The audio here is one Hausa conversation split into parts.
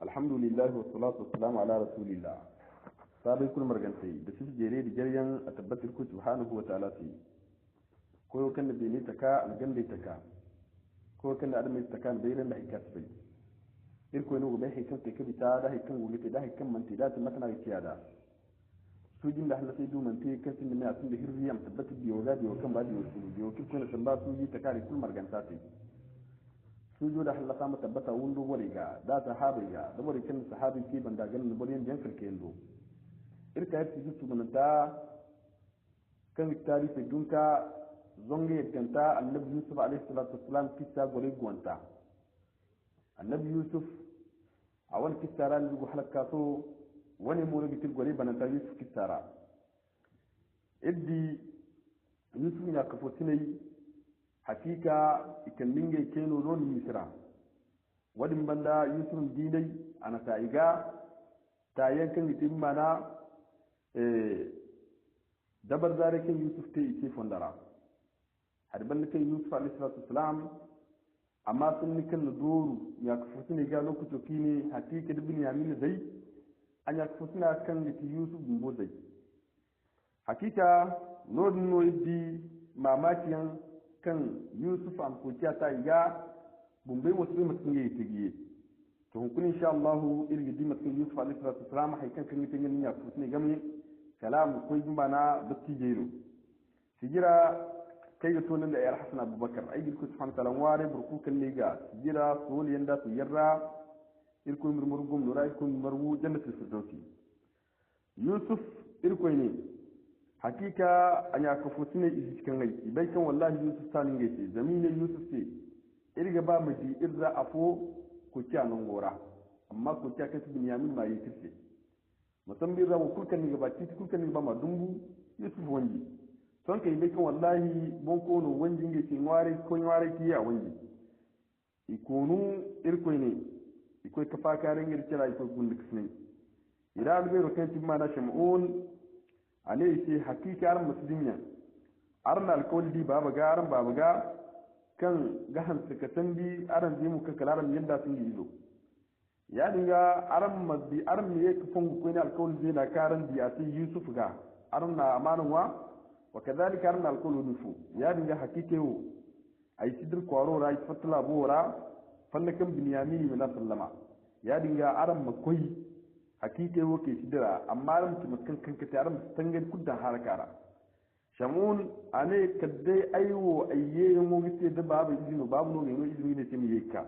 alhamdulillah wa salatu wassalamu ala rasulillah sabai kul margantai da su jere da jaryan a tabbatar ku subhanahu wa ta'ala sai ko kan da bai taka alganda taka ko kan da adam taka bai ran da hikas bai irko ne gobe hikan take bita da hikan gobe da hikan manti da tun matana ga da su jin da Allah sai du manti kan tin ne a tun da hirriyam tabbatar da yoga da kan ba da yosu da yokin ko san ba su yi taka da kul marganta sai sujo da halaka mu tabbata wundu wari ga da sahabi ga da wari kin sahabi ki banda ganin borin jan kirke yando irka yi su munanta kan tarihi dunka zonge kanta annabi yusuf alaihi salatu wassalam kissa gore gonta annabi yusuf a wani kissara ne go halaka so wani mu rubi til gore bananta yusuf kissara iddi yusuf ya kafo tinai hakika ikallinge keno non misra wadin banda yusuf dinai ana taiga ta yankan itin mana dabar zare kan yusuf te ike fondara har ban kan yusuf alayhi salatu wassalam amma sun nikan doru ya kafu ne ga lokacin kine hakika da binyamin dai an ya kafu suna kan liti yusuf gumbo dai hakika nodin no yidi mamakiyan kan yusuf an kuciya ta iga bumbai wasu bai mutum ya yi tigiye to hukun insha Allah irgi di mutum yusuf alaihi salatu wasalam haikan kan mutum yin ya kusa ne game kalamu ko yin bana datti jero sigira kai ga tonan da ayar hasan abubakar ai gilku subhanahu ta'ala ware burku kan liga sigira sol yanda su yarra irko murmurgum nura irko marwu jannatul firdausi yusuf irko ne hakika an ya kafu sune isi cikin rai ibai kan wallahi yusuf sanin gace zamine yusuf ce irga ba mu ji irza afo ko kya nan gora amma ko kya kasu binyamin ma yi kirse musamman rawo kulkan ni gaba titi kulkan ni ba ma dumbu yusuf wanji son kai bai kan wallahi bon ko no wanji gace ngware ko ngware ki ya wanji ikonu irko ne iko ka fa karin girkira iko gundu kisne ira bai rokan timma na shamun ale ce hakika aran musulmiya arna alkawli di baba ga aran baba ga kan gahan suka tambi aran bi mu kan kalaran yadda sun yi zo ya dinga aran mazbi aran me yake fungu ko ne alkawli zai na karan di asai yusuf ga aran na amanan wa kadhalika aran alkawli nufu ya dinga hakike wo ai sidir kwaro rai fatla bora fallakan binyamin min sallama ya dinga aran makoi hakike woke sidira amma ran mutum kan kanka taram tangan kudda harakara shamun ane kadai aiwo ayye mo gite da babu izini babu no ne izini ne temi yeka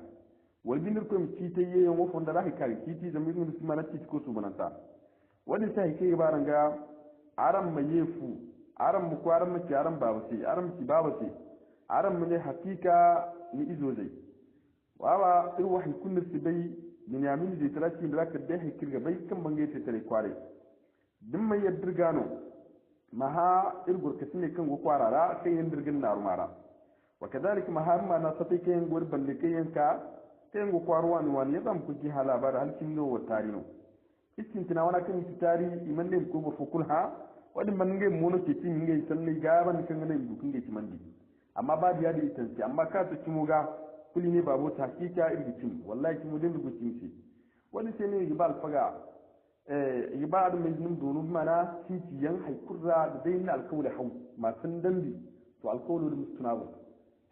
wal binir ko mi ta ye mo fonda rahi kari kiti da mi ngi mana ci ko su bananta wani sai ke baranga aram mayefu aram mu kwaram mu ci aram babu sai aram ci babu sai aram mu ne hakika ni izo zai wawa ir wahi kunna sibai binyamin da taraki da zaka da hikir ga bai kan bange ta tare kware din mai yaddir gano maha irgur ka ne kan go kwarara sai yin dirgin na rumara wa kadalika maha ma na satai kan gor balle kai yanka kai go kwarwa ni wani yadam ku ji halabar halkin no tarino iskin tana wana kan tari iman ne ko ba fukulha wani man ngai mono ke tin ngai sallai gaban kan ne dukun ngai timandi amma ba da yadi itansi amma ka ta kimuga kuli ne babu ta hakika irgicin wallahi kimu din irgicin ce wani sai ne yiba alfaga yiba da mai nin donu mana cinciyan haikurra da dai na alkawli hau masu dambi to alkawli da mustunabu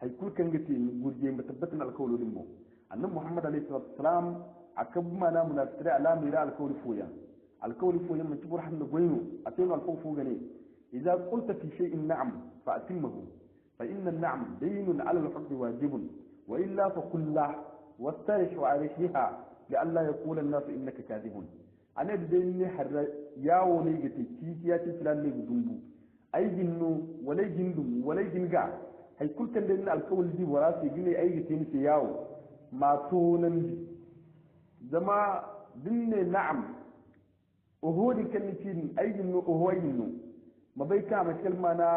haikur kan gace gurje mu tabbatin alkawli din mu annabi muhammad alaihi wasallam akab mana munafiri alami ra alkawli foyan mun tibur hannu goyno atin alkawli fo gane idza qulta fi shay'in na'am fa atimmahu fa inna an-na'am daynun 'ala al-hubbi wajibun وإلا فقل له واسترش عليها لئلا يقول الناس إنك كاذب أنا بديني حر ياو نيجتي تيجي تسلان نيجي دمبو أي جنو ولا جندم ولا جنجا هاي كل كان لنا الكول دي وراسي جني أي جتين في ياو ما تونن زما دني نعم وهو دي كان نتين أي جنو وهو جنو ما بيكا مسكال ما أنا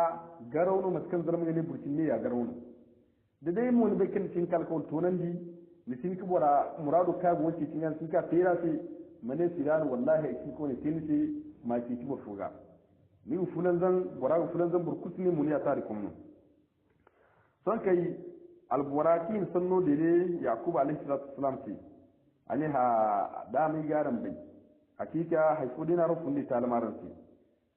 جرونو مسكال زرمي اللي برتني يا جرونو da dai mun bai kan cin kalkon tonan di ni sin ki bora muradu ka go ci cin sin ka tera sai mane siran wallahi ki ko ne tin sai ma ki ki bofuga ni fulan zan bora fulan zan burkut ne mun ya tarikum son kai alburakin sanno dele yaqub alayhi salatu wassalam ce ani ha da mi garan bai hakika haifu dina rufun ne talamaran su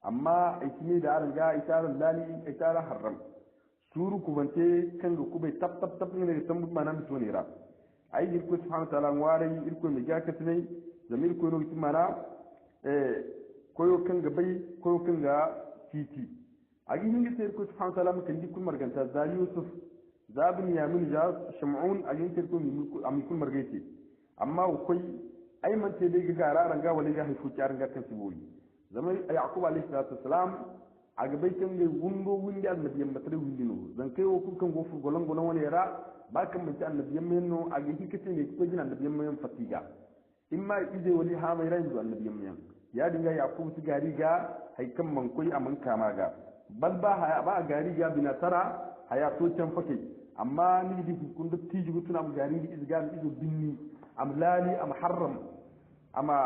amma aikini da aran ga itaran lali itaran haram suru kubante kan ga kubai tap tap tap ne da tambu manan to ne ra ai irko subhanahu wa ta'ala ware irko mi ga katne zamir ko no mana koyo kan ga bai koyo kan ga titi agi hingi sai irko subhanahu wa ta'ala kan dikul marganta za yusuf za bin yamin ja shamun agi irko mi amikul margaiti amma koi ai man te dai ga gararan ga wani ga haifu kyaran ga kan siboyi zama yaqub alayhi salatu wassalam aga bai kan ga wundo windi annabiyan matare windino zan kai wo kan go fu golon golon wani ra ba kan mun annabiyan menno aga hikati ne ko jin annabiyan men fatiga imma ide wali ha mai ran do annabiyan men ya dinga yaqub su gari ga haikan man koi aman kama ga bal ba gari ga bina tara haya to can fake amma ni di kun da tiji gutuna am gari di izgan izo binni am lali am harram ama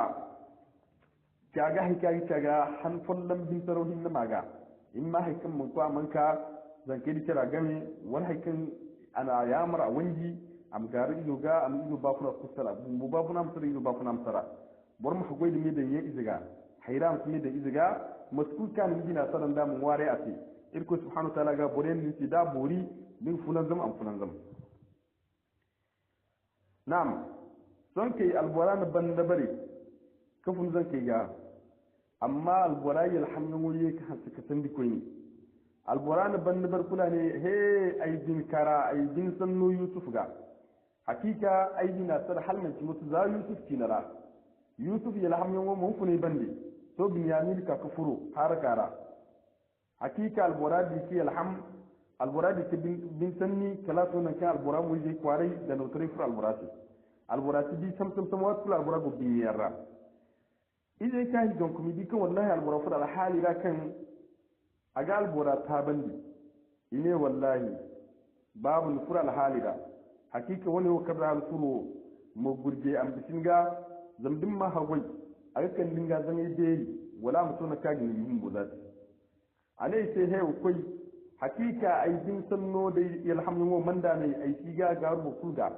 kaga hikayi kaga han follam bin tarohin na maga imma haikan mun ko amanka zan kai kira game wal haikan ana yamar wanji am gari izo ga am izo ba kuna kusala bu ba kuna amsara izo ba kuna amsara bor mu hagoi dimi da yin iziga hayran kuma da iziga masku kan gina sanan da mun ware ati irko subhanahu wa ta'ala ga boren ni ti da bori min fulan zam am fulan zam na'am son kai alboran ban da bare kafin zan kai ga amma alborai alhamdulillah wuri ka hasu ka sandi koyi alboran ban da bar kula ne he ai bin kara ai bin sanno yusuf ga hakika ai dina sar halman ci mutu za yusuf kinara yusuf ya alhamdulillah mun fune bande to binyamin ka kufuru har kara hakika alboradi ki alboradi ki bin sanni kala to nan kan alboran wuri kwarai da notare fur alborati bi sam wat fur alborago bi yarra idan ka yi don kuma dikan wallahi albora fur alhali ra kan aga albora ta bandi ine wallahi babu fur alhali da hakika wani wa kabra alfuro mo gurje am bisinga zamdin ma hagwai aga kan dinga zan yi deli wala mutuna kagi ni mun bozati alai sai he koi hakika ai din sanno da alhamdulillah manda mai ai siga ga rubu kulga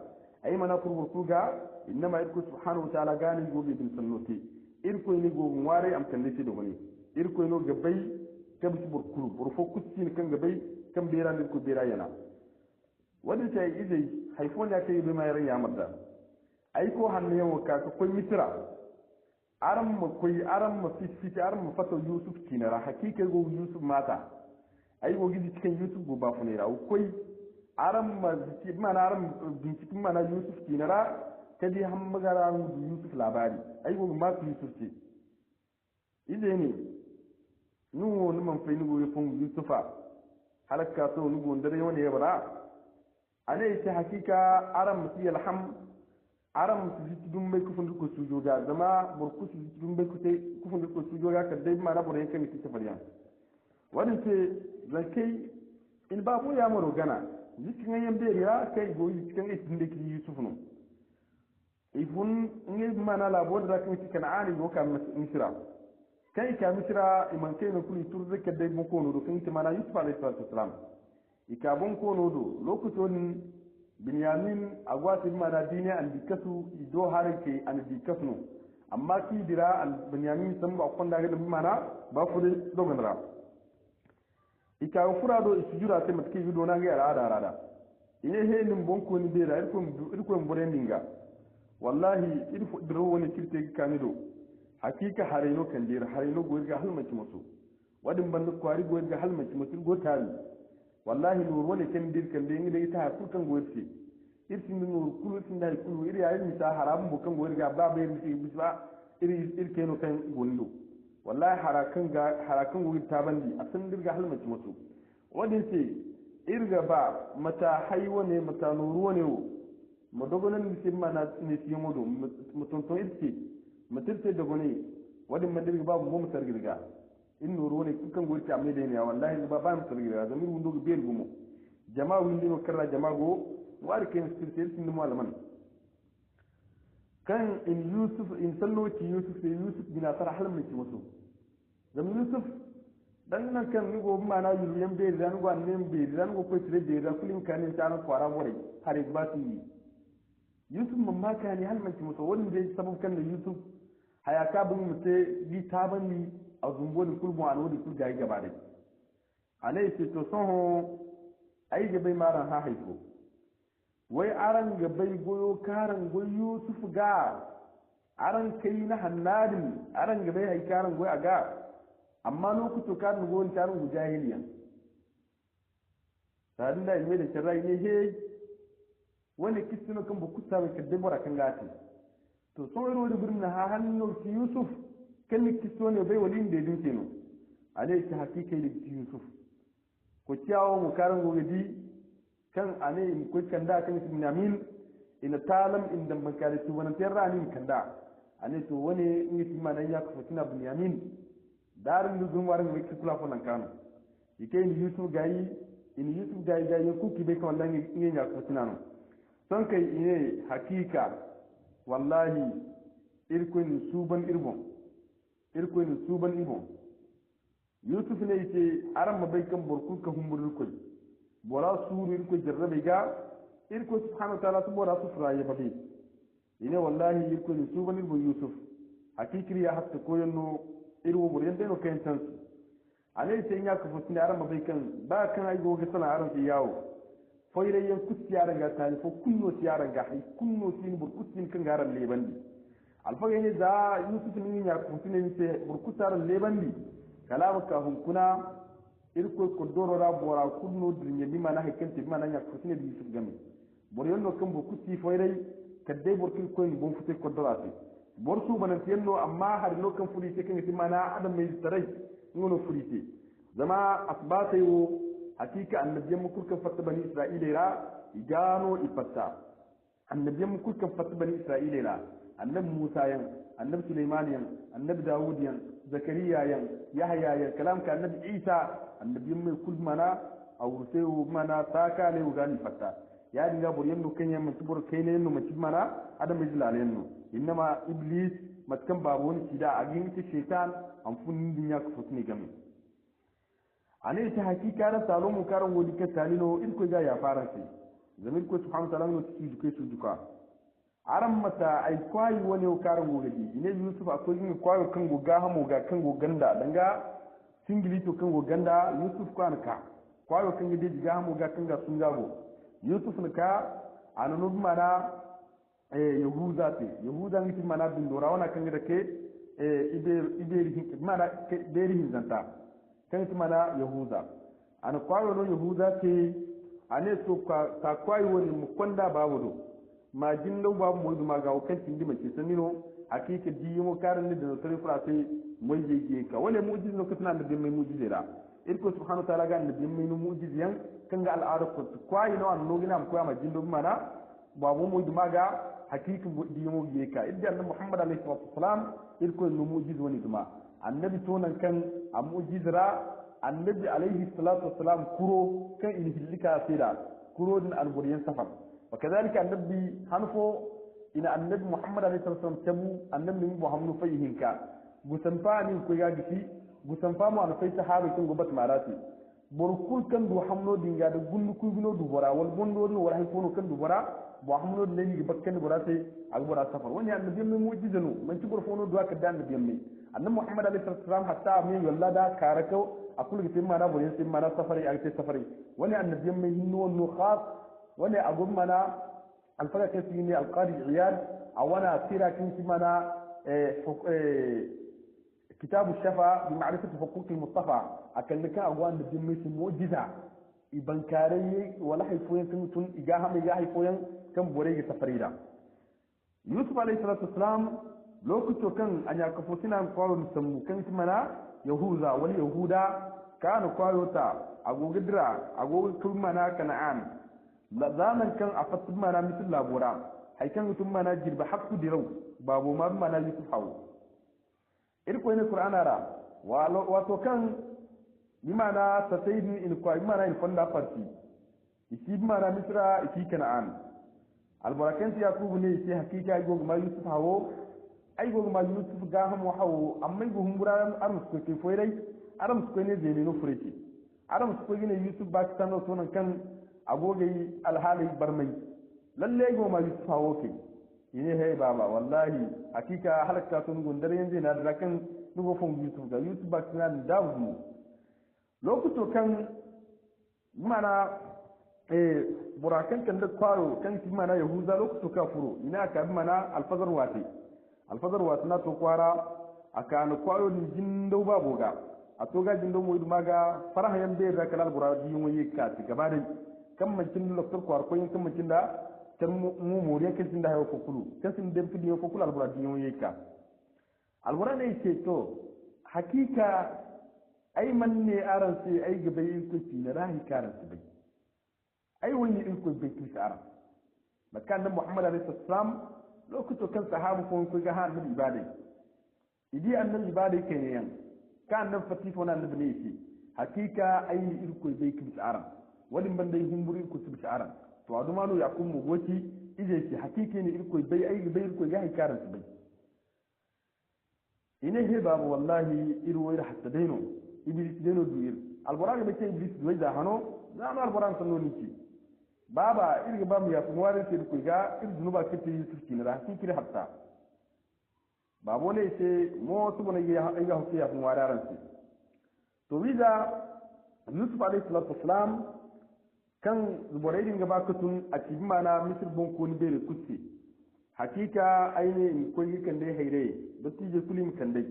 ai mana kurbu kulga inma irku subhanahu wa ta'ala gani gobe din sanno te irko ni go ware am kan lati da wani irko no gabai kam su burkuru burfo kutti kan gabai kan bera din ko bera yana wani sai idai haifon ya kai bai mai ran ya marda ai ko hanne yawa ka ko mitra aram ma fiti aram ma fato yusuf kinara hakika go yusuf mata ai go gidi cikin yusuf go ba funira koi aram ma ziki mana aram bincikin mana yusuf kinara kadi han magara yusuf labari ai go ma yusuf ce ide ne nu man fa ni go yufun yusufa halaka to nu go ndare wani ya bara ane ita hakika aram ti alham aram su ji dum bai kufun ko sujo ga zama burku su ji dum bai kufun ko sujo ga ka dai mana bore kan ki tafariya wadin ce zakai in ba mu ya maro gana zikin yan bai ya kai go zikin itin da ki yusuf no ifun ngi mana la bod da kan ki kan'ani go kan misra kai ka misra iman kai no kuli tur zaka dai mu ko no do kan ki mana yusuf alayhi salam ikabon ko no do lokacin binyamin agwati mana dini an dikasu ido harake an dikasno amma ki dira al binyamin san ba kon daga mana ba fu de doganra ika fura do isujura te matki vido na ga rada ine he nim bonko ni bera irko mbore ninga wallahi irfo dro woni kirte kanido hakika hareno kan dira hareno goirga halmaki musu wadin banda kwari goirga halmaki musu go tari wallahi nur wani kan dir kan de ngi ta ku kan goirti irsin nur kulu sin dai kulu iri ayi mi ta haram bu kan goirga ba be ri bisba iri keno kan gondo wallahi harakan wuri ta bandi a sun dirga halmaci musu wadin ce irga ba mata haiwa ne mata nuru ne mu dogonan misin mana ne siyo mudu mutuntun irce mutunce da gone wadin madirga babu mu mutar girga in nuru ne kan goirti amma da ne wallahi ba mu mutar girga zamir wundo ga bel gumo jama'a windi no karra jama'a go wari kan sirtir sin malaman kan in yusuf in salloci yusuf bin asar halmaci musu zam yusuf dan nan kan ni go mana yulu yam be dan go anem be dan go ko tire be dan kulin kan ta na kwara bore har ba ti yusuf mamma ka ne hal man ki muso wani dai sabab kan da yusuf hayaka bin mute bi tabani a zumbo da kulbu an wadi kul gayi gaba dai alai ce to son ho ai ga bai maran ha haifo wai aran ga bai goyo karan goyo yusuf ga aran kai na hannadin aran ga bai haikaran goyo a ga amma lokacin karin goyon tarin gu jahiliyan tare da ilmi da kirrai ne he wani kistino kan bu kusa mai kadai bora kan gati to so iro da birnin ha hannu ki yusuf kan ni kisto ne bai wali da dinke no ale ki hakika da ki yusuf ko ciyawo mu karan gogadi kan ane mu ko kanda kan ibn ina talam inda makale tu wannan terrani kanda ane to wani in yi manan ya kafa tuna bunyamin darin da zun warin mai kula ko nan kano yake ni yusuf gayi in yusuf gayi ku ki bai kan dan in ya kafa tuna no son kai ine hakika wallahi irkoin suban irbon yusuf ne yake aran mabai kan burku ka humburul koi bora suru irko jarrabe ga irko subhanahu wa ta'ala su bora su furaye babe ine wallahi irkoin suban irbon yusuf hakikiri ya hatta koyanno irwo buryan dai no kayan tansu alai sai ya kafa tuni aran mabai kan ba kan ai goge sana aran fi yawo foyre kutti yaran ga tani fo kunno yaran ga hay kunno tin bur kuttin kan garan lebandi alfaga ne za yusuf ni ya kafa tuni sai bur kutaran lebandi kalama ka hunkuna irko ko doro ra bora kunno dirnya bi mana hakken ti mana ya kafa tuni yusuf game buryan no kan bur kutti foyre kadai bur kin ko ni bon futte ko dorati bor su banan tiyanno amma har lokan fulite kan ti mana adam mai tarai ngono fulite zama asbata yo hakika annabiyan mu kurkan fatta bani isra'ila ra igano ifatta annabiyan mu kurkan fatta bani isra'ila ra annabi musa yan annabi sulaiman yan annabi dawud yan zakariya yan yahya yan kalam ka annabi isa annabiyan mai kul mana awursewu mana taka le ugani fatta ya dinga buryan no kenya mun tubur kai ne no mutum mana adam mai zilalen no innama iblis matkan babu wani kida a gin ta shaitan an funin dunya ka futni game ane ta hakika da salomu karan wodi ka talino in ko ga ya fara sai zamir ko subhanahu wa ta'ala no tiki dukai su duka aran mata ai kwai wani karan wodi ine yusuf akwai yin kwayo kan goga hamo ga kan goganda danga singili to kan goganda yusuf kwanka kwayo kan gidi diga hamo ga kan ga sun gago yusuf ka ananu mana yahuda te yahuda ngi mana bindora wana kan da ke iberi mana beri hinzanta kan mana yahuda ana kwayo no yahuda te ane to ka kwayo wani mukonda babu do ma jinno babu mo duma ga kan tindi mace sanino hakika diyimo karan ne da tare fura sai mo jeje ka wala mu'jiz no katna da mai mu'jizira irko subhanahu wa ta'ala ga annabi mai mu'jiziyan kan ga al'ada ko kwayo no an no gina am koya ma jindo mana babu mo duma ga hakiki diyamo yeka idda annabi muhammad alayhi salatu wasalam irko no mu'jiz woni duma annabi tonan kan a mu'jizra annabi alayhi salatu wasalam kuro kan in hillika sida kuro din alburiyan safar wa kadhalika annabi hanfo ina annabi muhammad alayhi salatu wasalam tabu annabi muhammad fayihinka gusanfa ni ko ga gifi gusanfa mu an fay sahaba kin gobat marati borkul kan du hamno dinga da gundu ku bino du bora wal bondo no wala hay kono kan du bora bo hamno le ni bakkan bora sai ak bora safar wani annabi mai mu'jizanu man ci borfono du aka dan annabi mai annabi muhammad alaihi wasallam hatta mai walla da karako akul gi timma na boyen timma na safari ak safari wani annabi mai hinno no khas wani agun mana alfaga kai ne alqadi iyad awana tira kin timma na كتاب الشفا بمعرفة حقوق المصطفى أكلك أقوان بالجميس موجزة إبن كاري ولا حيفوين كنتم إجاهم إجاهي فوين كم بوريج سفريدا يوسف عليه الصلاة والسلام لو كنت كان أن يكفوسنا قالوا نسمو كان اسمنا يهوذا ولي يهودا كانوا قالوا تا أقو قدرا أقو كلمنا كنعان لذانا كان أفتمنا مثل لابورا هاي كان تمنا جرب حق درو بابو ما بمنا يوسف حاو irko ne qur'ana ra wato kan bimana tasayidin in ko bimana in fonda parti isi bimana misra isi kana'an albarakanti yakubu ne isi hakika go ma yusuf hawo ay go ma yusuf ga hamo hawo amma go humbura arus ko ke foirai aram ko ne zeni no fureti aram ko ne yusuf ba ta no tonan kan agogai alhali barmai lalle go ma yusuf hawo ke ine he baba wallahi hakika halaka sun gundar yanzu na da kan nugo fon yusuf ga yusuf ba kan dawo lokuto kan mana burakan kan da kwaro kan ki mana yahuza lokuto ka furo ina ka mana alfazar wati na to kwara aka na kwaro ni jindo ba boga a to ga jindo mu maga faraha yan be da kalal buradi yin waye ka ti gaba da kan mancin loktor kwar ko yin kan mancin da tan mu moriya kan da hayo kokulu kan sin dem fidi kokulu al buradi yin waye ka al buradi ce to hakika ai man ne aran sai ai gaba yin ko ci na rahi karan su bai ai wani in ko bai ki aran makan da muhammad alaihi salam lokacin kan sahabu ko ga har nabi ibadai idi annabi ibadai kenan yan kan nan fatifo na annabi ne shi hakika ai ni in ko bai ki aran wani ban dai humburi ko su aran to aduma no yakun mu goci ije ki hakika ne in ko bai ai bai ko ga karan su bai ine he babu wallahi irwo ira hatta daino iblis deno duir alborag be ke iblis duai da hano zama alborag sanno niki baba irga bam ya kumware ke ko ga ir dunuba ke ti yusuf kinra kikir hatta babo ne se mo subuna ya ga hokki ya kumware aransi to wiza yusuf alayhi salatu wassalam kan zuborai dinga ba kutun a cikin mana misir bon ko ni bere kutti hakika aine in ko yi kan dai haire da tije kulim kan dai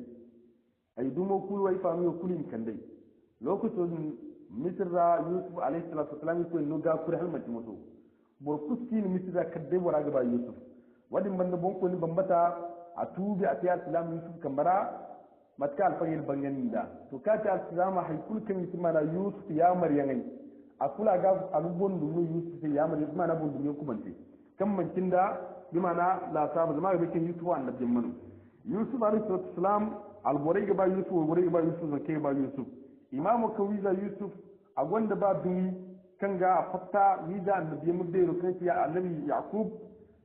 ay dumo kul way famu kulim kan dai lokacin misra yusuf alayhi salatu wasalam ko no ga kur halmati mutu bor kuski ni misra kadde wara ga ba yusuf wadin banda bon ko ni bambata a tubi a tiyar islam yusuf kambara matka alfagil banganinda to ka ta islam hay kul kan mana yusuf ya maryangai akula ga abubuwan dunu yusuf ya maryangai mana bon dunu ku bante kan mancin da bimana la sabu zama ga bikin yusuf annabi manu yusuf alayhi salatu wasalam alborai ga ba yusuf alborai ga ba yusuf zakai ba yusuf imamu kawiza yusuf a gwanda ba duni kan ga fatta wiza annabi mudairu kan ya annabi yaqub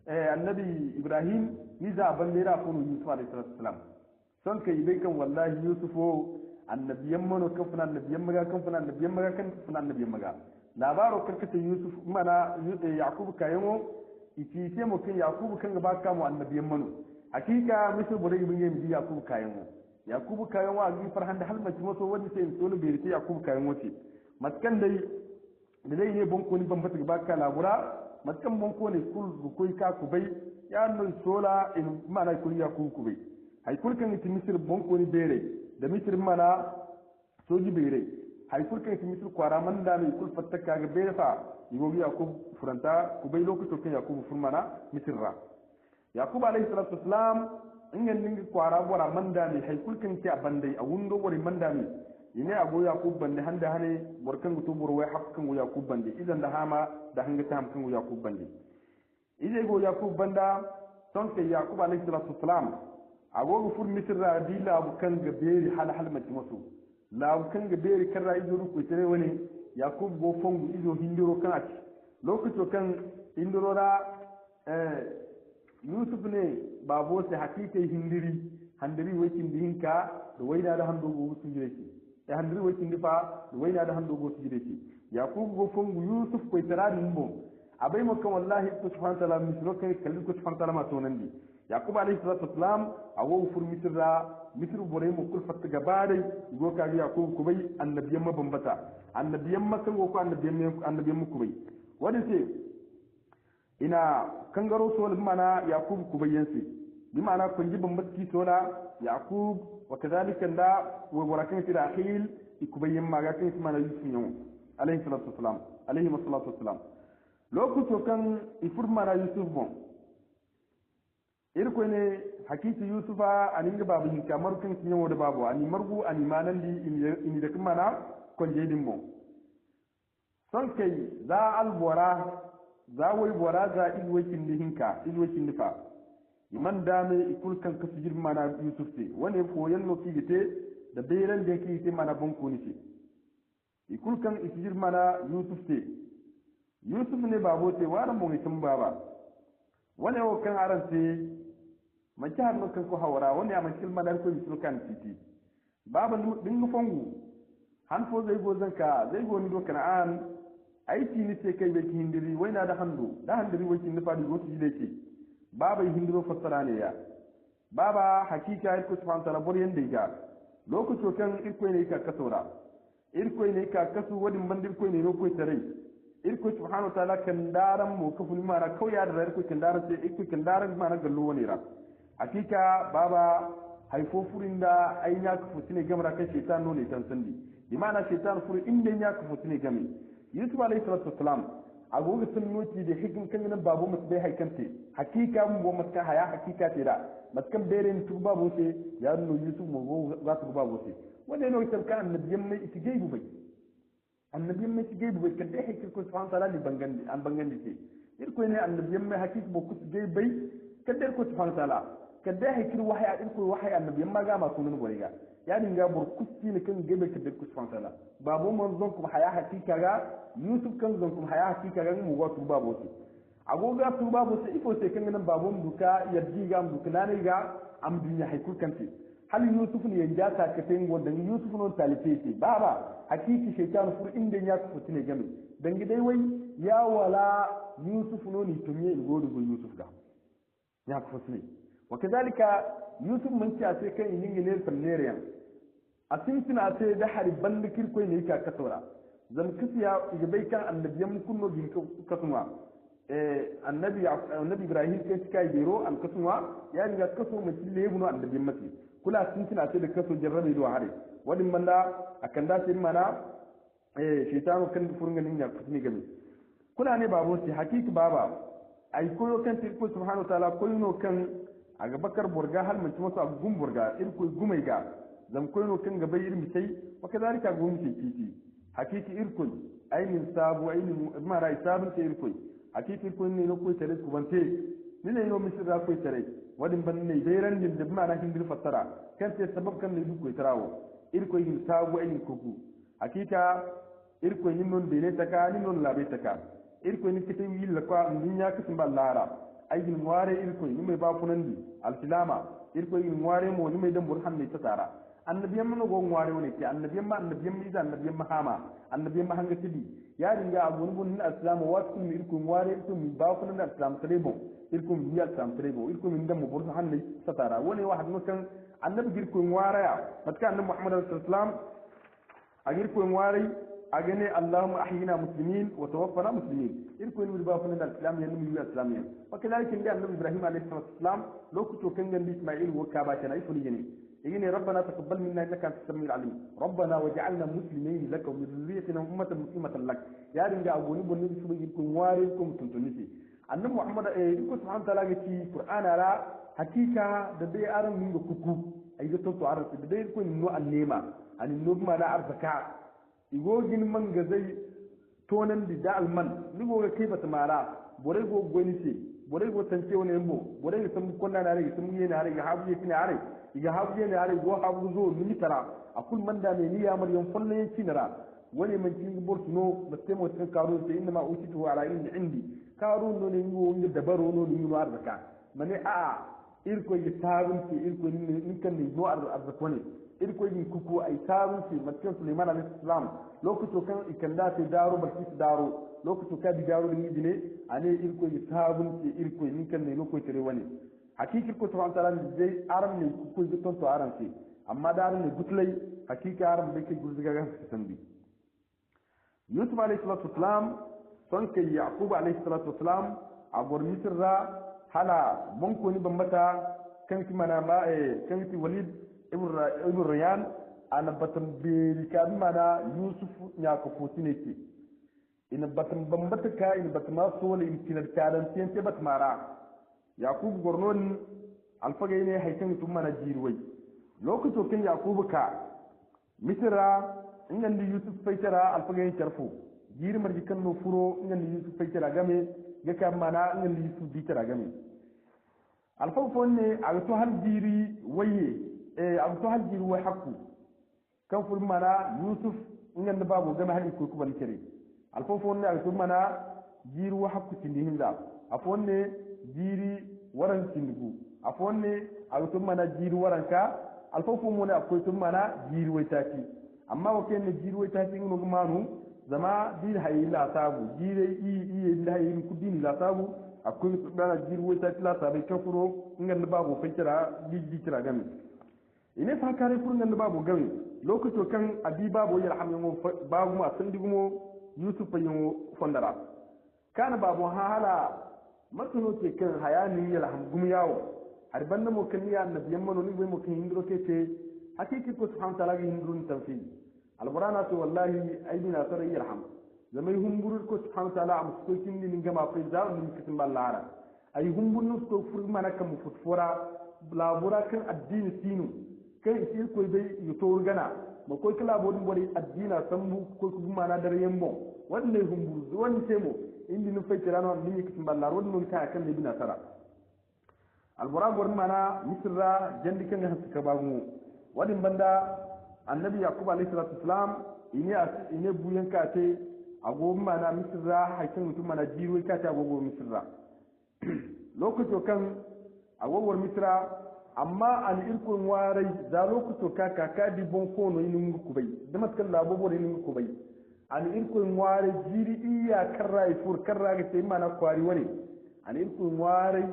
annabi ibrahim wiza bandera ko yusuf alayhi salatu wasalam son kai bai kan wallahi yusufo annabiyan mano kan funa annabiyan maga kan funa annabiyan maga kan funa annabiyan maga labaro karkata yusuf mana yaqub kayamo iti sai mu kan yaqub kan ga ba ka mu annabiyan mano hakika misal bude ibn yin yaqub kayamo yakubu kayan wa gi farhan da halmaci maso wani sai in tolo bai sai yakubu kayan wace matkan dai da dai ne bonko ni ban fata ba ka labura matkan bonko ne kul ko ka ku bai ya nan sola in mana kul yakubu ku bai hay kul kan ti misir bonko ni bere da misir mana soji bere hay kul kan ti misir kwara man da mai kul fatta ka ga bere fa yigo yakubu furanta ku bai lokacin kan yakubu furmana misirra yakubu alayhi salatu wassalam ingen ningi kwara bora manda ne hay kulkan ki abandai a wundo wori manda ne ine ago yakub bande hande hane borkan gutu bor way hakkan go yakub bande idan da hama da hanga tam kan go yakub bande ije go yakub banda ton ke yakub alayhi salatu wassalam ago go fur misra dila abu kan ga beri hal hal mati masu la abu kan ga beri kan ra ido ko tere wani yakub go fongu ido hindiro kan ati lokacin kan hindiro da yusuf ne babo sai hakike handiri wakin dihinka da waina da hando go su jire shi da handiri wakin difa da waina da hando go su jire shi yakub go fongu yusuf ko taradi mbo abai makkan wallahi subhanahu wa ta'ala misro kai kallin ko subhanahu wa ta'ala ma tonan di yakub alayhi salatu wassalam awo fur misru bore mu kul fatta gabadai go ka yakub ku bai annabiyan mabambata annabiyan makkan go ko annabiyan ku bai wani sai ina kangaro so mana yakub ku bayyansi bi ma'ana kun ji bambatki sola yakub wa kadhalika da wa barakan fi akhil ku bayyan maga kan su mana yusuf yau alayhi salatu wassalam alayhi salatu wassalam lokuto kan ifur mana yusuf bon irko ne hakiki yusufa aninga babu hin kamar kan sun yawo da babu ani margu ani manan di ini da kuma na kon je dimmo son kai za albora za wai bora za ilwakin dihinka ilwakin nifa iman dame ikul kan kasu jirma na yusuf ce wani koyan no kigite da beren da yake yi mana banko ni ce ikul kan isi jirma na yusuf ce yusuf ne babo ce wa ran mun kin baba wani o kan aran ce mace har no kan ko hawara wani a makil madar ko yusuf kan titi baba dinga fongu han fo zai go zanka zai go ni do kana'an aiki ni sai kai bai hindiri wai na da handiri wai kin nufa da gosu ji ce baba hindiro fassara ne ya baba hakika irko subhanahu ta'ala bor yanda ga lokacin kan irko ne ka kasora irko ne ka kasu wadin bandir ko ne ko tare irko subhanahu ta'ala kan daran mu kafin mara kauya da irko kan daran sai irko kan daran ma na gallo wani ra hakika baba haifofurin da ai ya kafu ne gamra kai shaitan no ne tan sandi bi ma'ana shaitan furu inda ya kafu ne game yusuf alayhi salatu wassalam agoga sun noti da hikim kan nan babu musu bai haikante hakika mun bo maska haya hakika te da maskan bere ni tuba bo se ya no yusuf mo za tu babu se wanda ne wata kan annabiyan mai itige bu bai annabiyan mai itige bu bai kan dai hakika ko subhanahu ta'ala ni bangan an bangan ce irko ne annabiyan mai hakika bo ku tige bai kan dai ko subhanahu ta'ala kadda hikir wahaya din ko wahaya annabi amma ga ma sunan boriga ya dinga bur kusti ne kan gebe kadda ku subhanahu ta'ala babu man zon kuma haya hakika ga yusuf kan zon kuma haya hakika ga mu ga tuba bote agoga tuba bote ifo sai kan nan babu duka yaddi ga duka nan ga am dunya haikul kanti hal yusuf ne yanja ta ka tin gonda yusuf non talife ce baba hakiki shaytan fur inda ya ku fitine game dan gidai wai ya wala yusuf non ni tumiye godu go yusuf ga ya ku fitine وكذلك يوسف من كاسي كان ينجي فالنيريا أتمتنا أتي دحري بلكير كوي نيكا كتورا زم كسيا يجبي كان النبي يمكن نجيل كتوا النبي إبراهيم كاي بيرو الكتوا يعني جات كتوا مثل يبنوا النبي يمتي كل أتمتنا أتي دكتوا جرب يدو هاري ودم من لا أكندا سيرمانا شيطان كان فرنجا نيجا كتني جميل كل أنا بابوسي حقيقة بابا أي كل كان تلقوا سبحانه وتعالى كل كان aga bakar burga hal mun tumasu a gun burga irko gumai ga zam koyno kan ga bayir mi sai wa kadalika gum ci titi hakiki irko ainin sabu ainin mara sabun te irko hakiki irko ne no koy tare ku bante ni ne no misira koy tare wadin ban ne bayran din da mara hin bil fatara kan te sabab kan ne du koy tarawo irko yin sabu ainin kuku hakika irko yin non de ne taka ni non labe taka irko ni kite wi la kwa ndinya kisin ballara ayin ware irko ni mai ba kunandi alkilama irko yin ware mo ni mai dan burhan ne ta tara annabiyan mun go ware ne ke annabiyan ma annabiyan mahama annabiyan mahanga tibi ya dinga abun bun islamu wa kun irko ware irko mi ba kunandi islam trebo irko mi ya islam trebo irko min dan burhan ne ta tara wani wahad nukan annabi irko ware ya matka annabi muhammad sallallahu alaihi wasallam a irko ware agane allahumma ahyina muslimin wa tawaffana muslimin irko ni ba fa nan islam ya numi islam ya wakadalika inda annabi ibrahim alayhi salam lokuto kan gandi isma'il wa ka ba kana ifuni gane yene rabbana taqabbal minna innaka antas samiul alim rabbana waj'alna muslimin laka wa min dhurriyyatina ummatan muslimatan lak ya dinga agoni bonni su bi ko ware ko mutuntunisi annabi muhammad ko subhanahu wa ta'ala ga ci qur'ana ra hakika da dai aran min ga kuku ay ga to aran da dai ko no annema an no ma da arzaka igogin man ga zai tonan da alman nigo ga kai bata mara bore go goni ce bore go tance wani yambo bore ga san konna na rage sun yi na rage habu yake na rage iga habu yake na rage go habu zo ni tara akul man da ne niya maryam falle yake nara wani man kin bortu no batte mo tin karun sai inna ma utitu ala indi karun no ne ngo ngi dabaro no ni no arzaka mane a irko yi sabun ki irko ni kan ni no arzaka ne irko yi kuku ai sabun ki matkan Sulaiman alayhi salam lokacin kan ikanda ta daro barki ta daro lokacin ka bi daro ni dine ane irko yi sabun ki irko ni kan ne lokacin tare wani hakiki ko to antara ni dai aram ne kuku guton to aram ce amma da aram ne gutlai hakika aram da ke gurziga ga tambi yusuf alayhi salatu wasalam son kai yaqub alayhi salatu wasalam a gor misra hala mon ko ni bambata kan ki mana ma kan ki walid ibn Rayyan ana batan beri ka mana Yusuf nya ko fotine ke ina batan bambata ka ina batma sole in tinar kadan tente batmara Yakub gornon alfagay ne haytan tum mana jirwai lokacin kin Yakub ka misra ingan di Yusuf faitara alfagay tarfu jiri marji kan no furo ingan di Yusuf faitara game ga ka mana ingan di Yusuf bi tara game alfafon ne a to har jiri waye abu to hajji ruwa hakku kan ful mana yusuf ingan babu game hali ko kuban kire alfofo ne a to mana jiru wa hakku tindi hinda afon ne jiri waran tindugu afon ne a to mana jiru waranka alfofo mo ne akwai to mana jiru wai taki amma wa ken jiru wai taki ngono manu zama din hayi la sabu jire i la hayi ku din la sabu akun dana jir wata la sabai kafuro ngan babu fakira jiji kira gami ine fa kare fur ngan babu gami lokacin kan abi babu yarhamu babu ma san digumo yusuf yin fondara kana babu hala matuno ke kan hayani yarham gum yawo har banda mo kan ya annabiyan mano ni mo kan hindro ke ce hakiki ko subhanahu wa ta'ala hindrun tawfid alqur'ana to wallahi aidina sarai yarham zamai humburur ko subhanahu wa ta'ala am ko kindi ni gama fa za ni kitin ballara ay humbunu to fur mana kam futfora labura kan addini sinu kai shi ko bai yuto gana ma ko kala bodin bori addina sambu ko kuma na dare yambo wanne humburu wani temo indi nu fay tirano ni kitin ballara wani mun ka kan ne bina sara albura gor mana misra jandi kan haska bagu wadin banda annabi yaqub alayhi salatu wasalam ine buyen ka te agogo mana misra haikin mutum mana jiru ka ta agogo misra lokacin kan agogor misra amma al irkun warai da lokacin ka di bon kono inin kubai da matkan labobo inin kubai al irkun warai jiri iya karra ifur karra ga sai mana kwari wani al irkun warai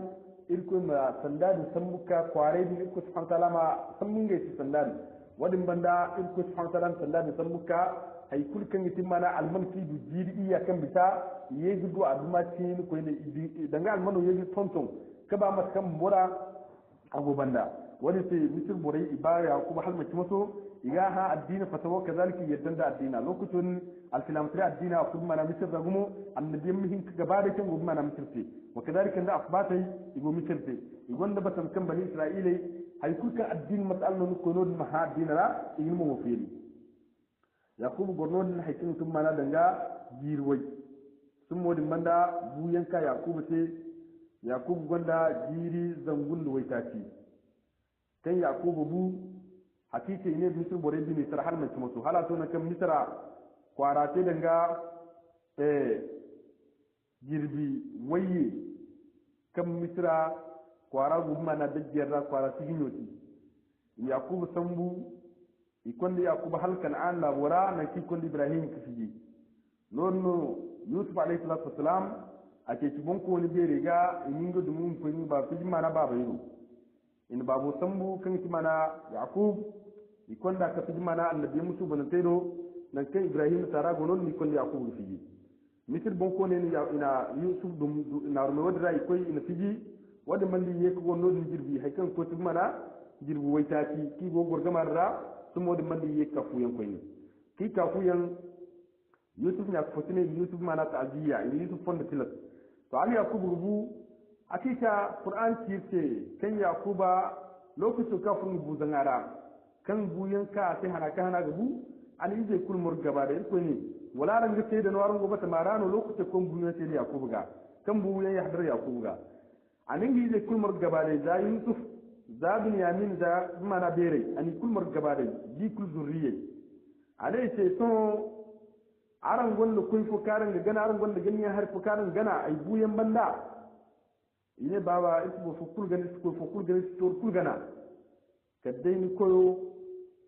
irkun sanda da sambuka kware da irkun subhanahu ta'ala ma sammun ga sanda wadin banda irkun subhanahu ta'ala sanda da sambuka hay kulkan yitin mana almanki du jiri iya kan bisa yegi do aduma tin ko ne danga almano yegi tonton ka ba mat kan mura abu banda wani sai misir borai ibaya kuma halmaki maso iga ha addini fatawa kazalika yaddan da addina lokacin alfilamtri addina kuma mana misir da gumo annabiyan mihin gaba da kan gumo mana misir ce wa kazalika da asbatai igo misir ce igon da batan kan bani isra'ila hay kulkan addini masalun ko no ma ha addina la ilmu wafiri yakubu gornodin haikin sun mana danga jirwai sun modin banda buyanka yakubu ce yakubu gwanda jiri zangun da waita ce kan yakubu bu hakike ne misir bore bi misir har mai tumasu halato na kan misira kwarate danga girbi waye kan misira kwara gumma na dajjiyar kwara cikin yoti yakubu sambu ikondi yakuba halkan an labora na kikondi ibrahim kifiji nonno yusuf alayhi salatu wassalam ake kibon ko ni bere ga iningo dumun ko ni ba fiji mana baba yiro in babu sambu kan ki mana yakub ikonda ka fiji mana annabi musu banan taydo nan kai ibrahim tara gonon ni kondi yakub fiji misir bon ko ne ina yusuf dum na rume wadra ikoy ina fiji wadi mandi yeko gonno ni jirbi hay kan ko fiji mana jirbu waytati ki go gorgamar ra sumo de mandi ye kafuyan koyni ki kafuyan yusuf na fotine yusuf mana ta'ziya yusuf fonda tilat to ali yakub rubu akika qur'an kirce kan yakuba lokacin kafin bu zangara kan buyan ka sai hana gabu ali je kulmur gaba da ko ne wala ran gace da nawarin gobe ta marano lokacin kon buyan sai yakubu ga kan buyan ya hadar yakubu ga anin je kulmur gaba da yusuf za binyamin za mana bere ani kulmar gaba da ji kul zurriye alai ce to aran gonda kun fukaran ga gana aran gonda ganyen har fukaran gana ai buyen banda ine baba isbu fukul gani ko fukul gani to kul gana kadai ni koyo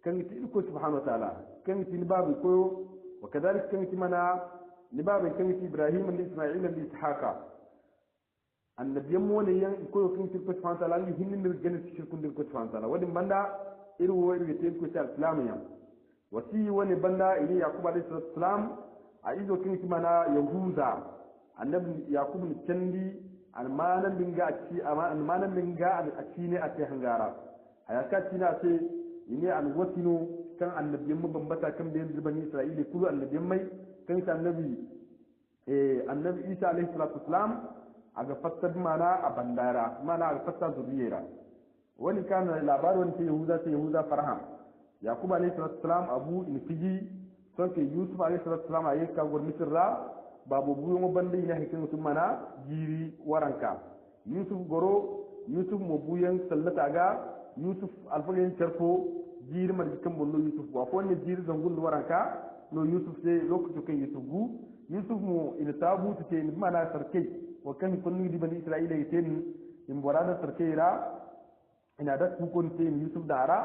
kan ti ko subhanahu wa ta'ala kan ti ni babu koyo wa kadalik kan ti mana ni babu kan ti ibrahim ni isma'il ni ishaqa annabiyan mu ne yan koyo kan ti ko subhanahu wa ta'ala ni hinnin ni gani shirkun dir ko subhanahu wa ta'ala wadin banda iru wori te ko ta islamiya wasi wani banda ini yakub alayhi salam a izo kan ti mana yahuda annabi yakub ni kandi almanan dinga ci amma almanan dinga a ci ne a ce hangara hayaka ci na ce ini an wasino kan annabiyan mu bambata kan bayan bani isra'ila kullu annabiyan mai kan ta annabi annabi isa alayhi salatu wasalam aga fassar mana a bandara mana aga fassar zuriyera wani kana labarin wani ta yahuda farham yakub alayhi salatu wasalam abu infiji son ke yusuf alayhi salatu wasalam ayi ka gor misra babu buyo mo bande ina hikin mutum mana jiri waranka yusuf goro yusuf mo buyan sallata ga yusuf alfagen charfo jiri mar jikan bonno yusuf wa ko ne jiri zangun waranka no yusuf sai lokacin kan yusuf mo ina tabu te ni mana sarkai wa kan kunni di bani isra'ila yaten in borada sarkai ra ina da ku kon te yusuf dara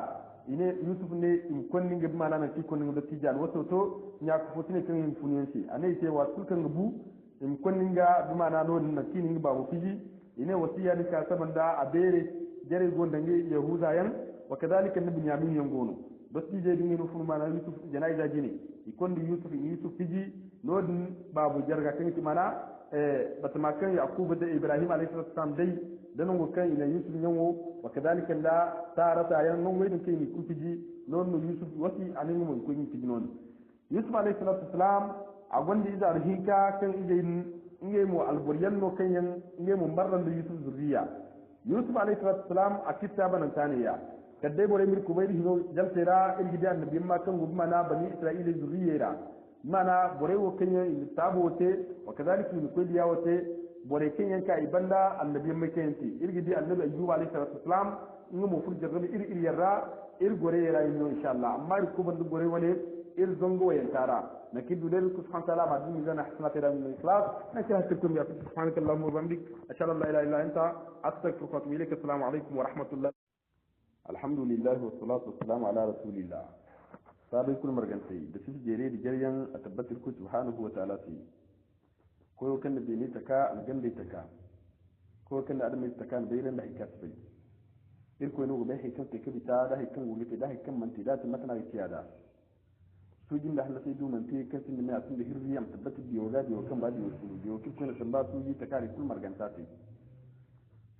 ine yusuf ne in konni ngi mana na ti konni ngi tijan wato to nya ko fotine kan in funiyanci ane te wa tulkan bu in konni nga bi mana no na kini ngi babu fiji ine wasiya ni ka sabanda a bere jare gonda ngi yahuda yan wa kadhalika nabi yamin yangono dotti je dingi no fu mana yusuf janaiza jini ikondi yusuf fiji no din babu jarga kan ti mana batama kan yaqub da ibrahim alayhi salam dai dan ngo kan ina yusuf nyango wa kadhalika la tarata yan no wedin kai ni ku fiji non no yusuf wasi anin mo ko ni fiji non yusuf alayhi salam a gondi izar hinka kan inge mu alburiyan no kan yan inge mu barran da yusuf zuriya yusuf alayhi salam a kitaban taniya kadai bore mir ko bayri hino jaltera irgidi annabi ma kan gubma na bani isra'ila zuriyera mana bore wo kenya tabote wa kadhalika ni ko diyawote bore kenya ka ibanda annabi mai kenti irgidi annabi ayyub alayhi salam mu furjar rabi iri yarra gore yara ino inshallah amma ko bandu gore wale zongo wayan tara nakidu lil subhanahu wa ta'ala ma dum zana hasanati min ikhlas nakahtukum ya subhanaka allahumma wa bihamdik ashhadu an la ilaha illa anta astaghfiruka wa atubu ilaik assalamu alaikum wa rahmatullah alhamdulillah wa salatu wassalamu ala rasulillah sabai kun margantai da su jere da jaryan a tabbatar ku subhanahu wa ta'ala sai ko kan da bai taka algan da taka ko kan da adamai taka bayan da hikka sai irko ne gobe hikkan take bita da hikkan gobe da hikkan manti da matana ga tiyada sujin da halasai duman te kan sun da mai asun da hirri am tabbatar biyo da biyo kan ba biyo su biyo kin kun san ba su yi taka kul marganta sai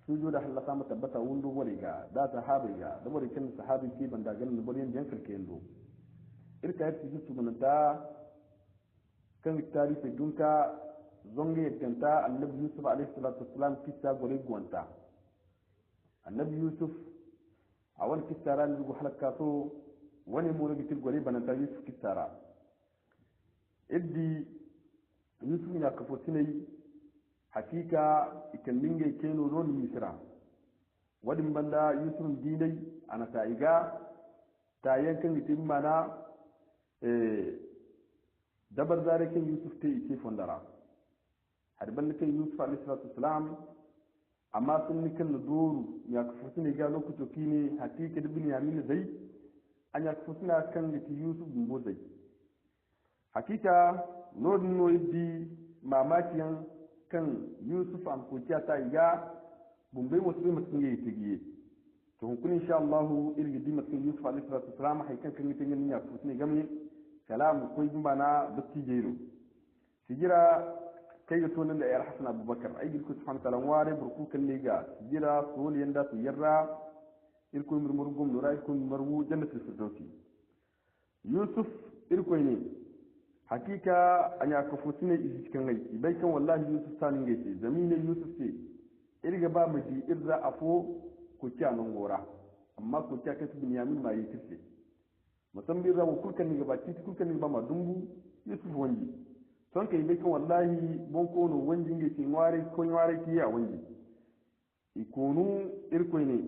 sujo da halasa mu tabbata wundu wariga da sahabi ga da wari kan sahabi ke banda ganin bari yan karke yando irka yi su bunanta kan tarihi dunka zonge kanta annabi yusuf alaihi salatu wassalam kissa gore gwanta annabi yusuf a wani kissara ne go halaka so wani mu rubutul gore bananta yusuf kissara iddi yusuf ya kafo tinai hakika ikallinge keno non misra wadin banda yusuf dinai ana taiga ta yankan gitin mana dabar zarikin yusuf ta ike fondara harban da kan yusuf alaihi salatu wasalam amma sun nikan na doru ya kafa su ne ga lokacin kine hakika da bin yamin zai an ya kafa suna kan gitin yusuf gumbo zai hakika nodin no yaddi mamakiyan kan yusuf am ko ta iga bumbai wasu bai mutum yayi tigiye to hukun insha Allah irgi di mutum yusuf alaihi salatu wasalam haikan kan gitin yin ya kafa ne gamne kalamu ko yin bana datti jero sigira kai ga tonan da yar hasan abubakar ai gilku subhanahu wa ta'ala ware burku kan ne ga sigira sol yanda su yarra irko murmurgum nura irko marwu jannatul firdausi yusuf irko ne hakika anya ka fusine isi cikin rai bai kan wallahi yusuf sanin gace zamine yusuf ce irga ba mu ji irza afo ko kyanan gora amma ko kya kasu binyamin ma yi kirse musamman za mu kulkan ni gabaki kulkan ni ba ma dumbu yusuf wanji son kai bai kan wallahi bon kono wanji nge ke ware ko ware ki ya wanji ikonu irko ne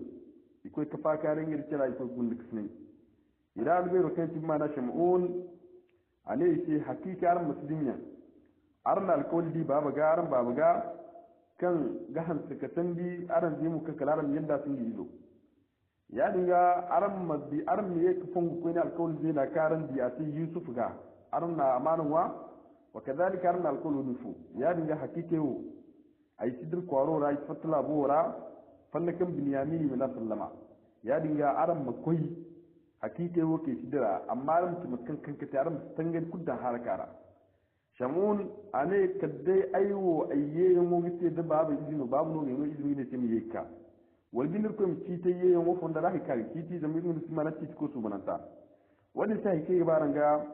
iko ka fa karen irkira iko gundu kisne idan bai rokan ti ma na shamun ale ce hakika aran musulmiya aran alkawli di baba ga aran baba ga kan gahan suka tambi aran zai mu kan kalaran yanda sun yi ido ya dinga aran mabbi aran me yake fungu ko ne alkawli zai na karan di a sai yusuf ga aran na amanan wa kadhalika aran alkawli nufu ya dinga hakike wo ai sidir kwaro ra fatla bora fallakan binyamin min sallama ya dinga aran makoi hakike wo ke sidira amma ran mutum kan ka taram tangan kudda harakara shamun ane kadai aiwo ayye mo gite da babu izino babu no ne izini ne temi yeka wal binir ko mi cite ye mo fonda rahi kari citi da min su mana citi ko su bananta wani sai ke baranga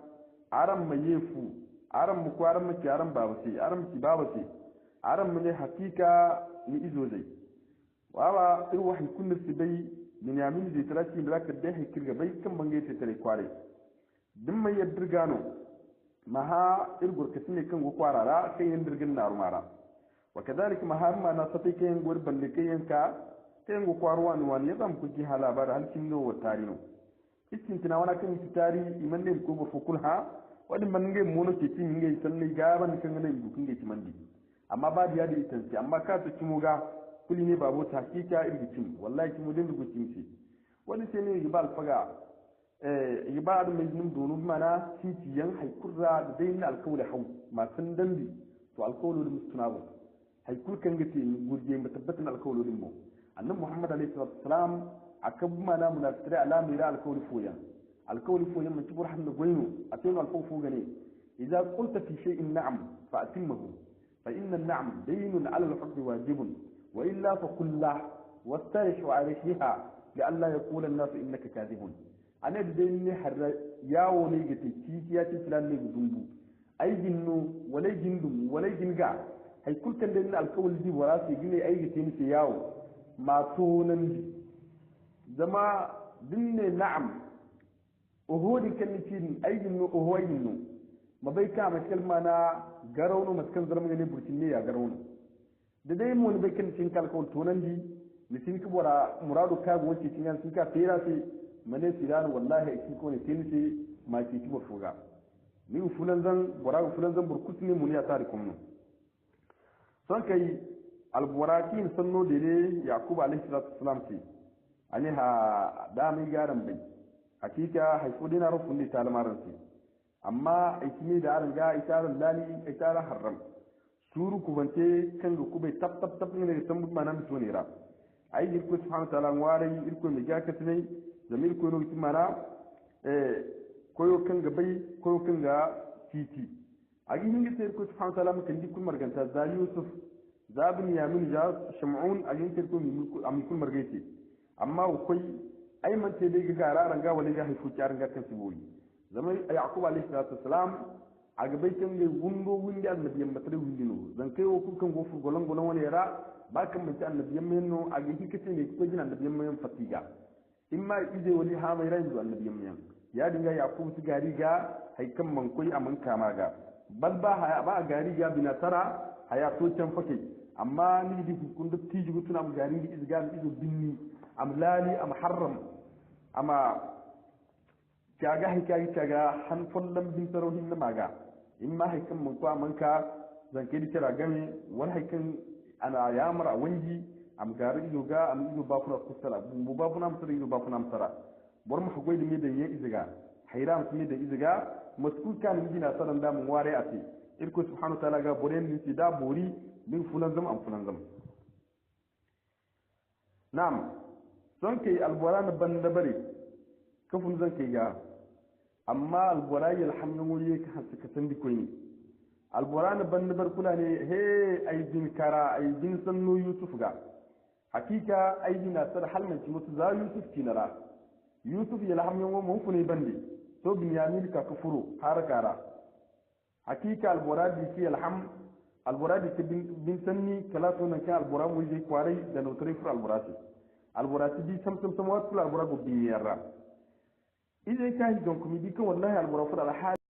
aram mayefu aram mu ko aram mu aram babu sai aram ki babu sai aram mu ne hakika ni izo zai wawa ir wahi kullu sibai binyamin zai taraki da zaka dai kirga bai kan bange sai tare kware din mai yaddir gano maha irgur kasine kan go kwarara kan yin dirgin narumara wa kadalika maha ma na satai kan gor balle kan ka kan go kwarwa ni wanne zan ku ji halabar halkin no wa tarino iskin tina wana kan tari iman ne ko ba fukul ha wani man ngai mono ke tin ngai sanne gaban kan ne bukun ngai timandi amma ba da yadi itansi amma ka ta kimuga kuli ne babu ta hakika irgicin wallahi kimu din rugucin ce wani sai ne gibal faga ibad mai nim donu mana titi yan haikurra da dai na alkawli hau masu dambi to alkawlolin mustunabu haikul kan gate gurje mutabbatin alkawlolin mu annabi muhammad alaihi salatu wasalam akab mana munafiqai alama ira alkawli foyan mun tibur hannu goyno ateno alkawfu gane idza qulta fi shay'in na'am fa atimmahu fa inna an-na'am daynun 'ala al-hubb wajibun wa illa fa qul la wastarih 'alayha li alla yaqula an-nas innaka kadhibun ana da ne har yawo ne ga tiki ya ci filan ne dumbu ai ginno walai gindum walai ginga hay kulkan da alkawli di wara su gine ai ga tin yawo ma to nan zama dinne na'am uhudi kan tin ai ginno uhoyinno mabai ka maskal mana garawno maskan zarma ne burkinne ya garawno da dai mun bai kan tin kalkon to nan di misin ki bora muradu ka go wace tin yan tin ka fera sai mane sidan wallahi ki ko ne tin sai ma ki ki fuga ni fulan zan bora fulan zan burkut ne mun ya tare kuma son kai alburakin sanno da ne yaqub alaihi salatu wasalam ce ani ha da mai garan bai hakika haifu dina rufun ne talmaran ce amma aikini da aran ga itaran lali itaran haram suru kubante kan ga kubai tap tap tap ne da tambu manan to ne ra ai irko subhanahu wa ta'ala warai irko mi ga katne zamir ko no timara koyo kan ga bai koyo kan ga titi agi hingi sai irko subhanahu wa ta'ala kan dikul marganta za yusuf za bin yamin ja shamun agi irko mi mulku amikul margaiti amma koi ai man te dai ga gararan ga wani ga haifu kyaran ga kan siboyi zaman yaqub alayhi salatu wassalam aga bai kan ga wundo windi annabiyan matare windino zan kai wo kan go fu golon golon wani ra ba kan mun annabiyan menno aga hikati ne ko jin annabiyan men fatiga imma ide wali ha mai ran annabiyan men ya dinga yaqub su gari ga haikan man koi aman kama ga bal ba gari ga binatara haya to can fake amma ni di kun da tiji gutuna am gari di izgal izo binni am lali am harram ama kaga hikayi kaga han follan bin tarohin na maga in ma haikan mun kwa manka zan kai kira game wani haikan ana yamar a wangi am garin izo ga am izo ba kuna kusala bu ba kuna amsara izo ba kuna amsara bor mu hagoi da me da ye iziga hayran kuma da iziga masku kan gina sanan da mun ware a ce irko subhanahu wa ta'ala ga boren ni ci da bori min fulan zam am fulan zam na'am son kai alboran ban da bare kafin zan kai ga amma alborayi alhamdulillah wuri ka hansu ka san dikoyi alboran ban da bar kula ne he ai bin kara ai bin sanno yusuf ga hakika ai na sar halmanci mutu za yusuf kinara yusuf ya alhamdulillah mun fune bande to bin yamin ka kufuru har kara hakika alboradi ki alboradi ke bin sanni kala to nan ka alboran wuri kwarai da notare fur alborati bi sam wat kula albora go bi yarra idan ka yi don kuma bi kan wallahi albora fur alhal